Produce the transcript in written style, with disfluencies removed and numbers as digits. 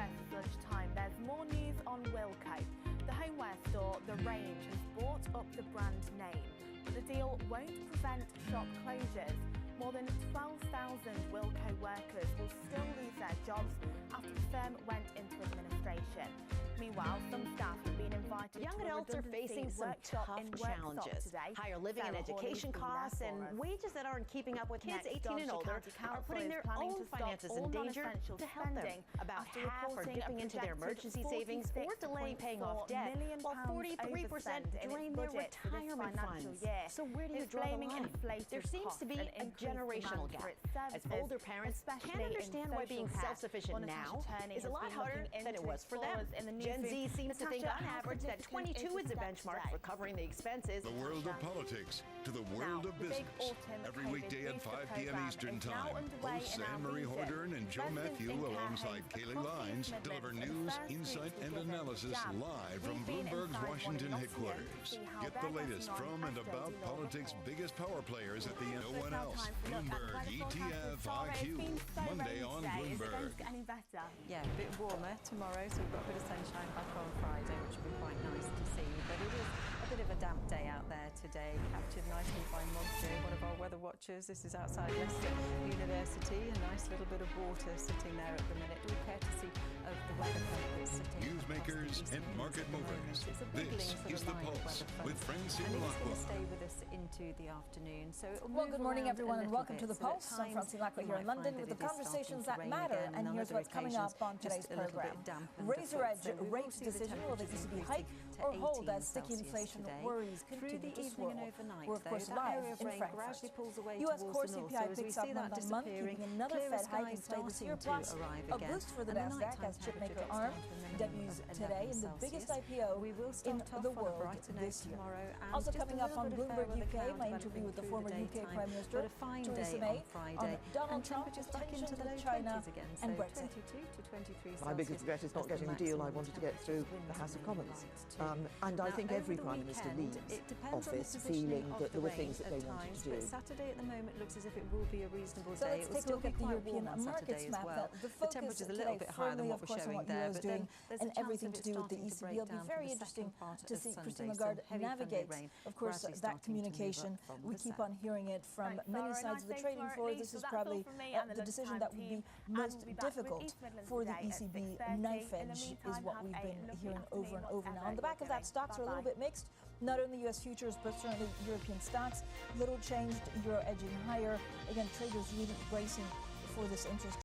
US is lunchtime, there's more news on Wilko. The homeware store, The Range, has bought up the brand name, but the deal won't prevent shop closures. More than 12,000 Wilko workers will still lose their jobs after the firm went into administration. Meanwhile, some staff have been invited Young to a adults are redundancy facing some workshop tough in Worksop challenges. today. Higher living and Sarah education Hawley's been costs there for and us. wages that aren't keeping up with kids Next, 18 and older County are Council putting is their planning own to stop finances all in danger non-essential to help them. spending About after half are reporting dipping a into their projected emergency savings or delaying paying off debt, £46.4 while million 43% drain their budget for this retirement financial funds. year. So where do you It's draw the blaming line? inflated There seems to be costs a and increased generational demand gap. for its As services, older parents especially can't understand in why being social care. self-sufficient Well, now Natasha Turney is a has lot been harder looking than it into was for them. in the Gen Z newsroom. seems to think Natasha, on how average that significant 22 is the that benchmark today? for covering the expenses. The world of politics to the world of The big business. autumn Every COVID weekday at booster 5 p.m. programme Eastern is now Time. underway Hosts in our Anne-Marie region. Hordern and Joe Residents Matthew, in care alongside homes Kaylee across the Lines, East deliver Midlands news, are the first insight, group to and give us analysis jam. live from We've been Bloomberg's inside Washington one in Nottingham to headquarters. see how Get the they're latest getting on from and as about Daily Law politics' reports. biggest power players at the end. No So it's one now else. time for a look at the Bloomberg weather forecast ETF with Sara. It's IQ. been so Monday rainy on today. Is it going Bloomberg. to get any better? Yeah, a bit warmer tomorrow, so we've got a bit of sunshine back on Friday, which will be quite nice to see. But it is a bit of a damp day out there today, captured nicely by Monty, one of our weather watchers. This is outside Leicester University, a nice little bit of water sitting there at the minute. All courtesy of the weather company sitting. Newsmakers and market movers. It's a big This link for is the The live Pulse weather with front. Francine And it's going to Lacqua. stay with us into the afternoon. So it'll Well, move good morning, around everyone, a and little welcome to bit. The So at Pulse. I'm times Francine Lacqua you here in might London find with that the it is starting conversations to that rain matter. again, And on here's other what's coming occasions, up on just today's a little program. bit dampened Razor afoot. edge So we will rate see the decision. Will the temperatures ECB hike increasing to or hold 18 as sticky Celsius inflation today. worries Through continue the to evening swirl? and overnight, We're, of course, though, that area live of in rain Frankfurt. gradually pulls away U.S. towards core the north. CPI So as we picks up see that month on month, disappearing, keeping another clearer Fed hike in skies play this year. starting Plus, to arrive a again. boost for the And the Nasdaq nighttime as chipmaker temperature ARM gets down to a minimum debuts of today 11 in the biggest Celsius. IPO We will in start the off on a world brighter note this year. tomorrow, and Also just a coming up little on bit of fair Bloomberg weather UK, cloud my developing interview with the through former UK daytime, Prime Minister but a fine Theresa day May on Friday, on Donald and Trump, temperatures back tensions into the low with China 20s again, so and Brexit. 22 to 23 Celsius. My biggest regret is not as the getting the deal I maximum wanted to get through temperature the House of Commons. tonight. And I Now, think over every the Prime Minister weekend, leaves it depends on the office positioning feeling of that the there were rain things that they at wanted times, to but do. Saturday at the moment looks as if it will be a reasonable So day. let's It will take a still look be at the quite European warm on markets Saturday as map. well. The The focus temperature's a today little bit higher than firmly, what of we're course, on showing what there, Euro's but doing then there's a and chance everything of to it do with the starting to ECB. break It'll be down very for the interesting second part to of see Sunday. Christine Some Lagarde heavy Sunday navigate, rain of course, gradually that starting to move up communication. from We the keep south. on hearing it from Thanks, many Sara. sides of the Nice day trading tomorrow floor. at This least. is So that's all probably from me and the the decision lunchtime that would be team. And most we'll be back with difficult East Midlands for the today at ECB 6:30. knife In the edge, is meantime, what have we've a been lovely hearing over and afternoon, over now. On whatever the back you're of that, doing. stocks are a little Bye-bye. bit mixed. Not only US futures, but certainly European stocks. Little changed, euro edging higher. Again, traders really bracing for this interest.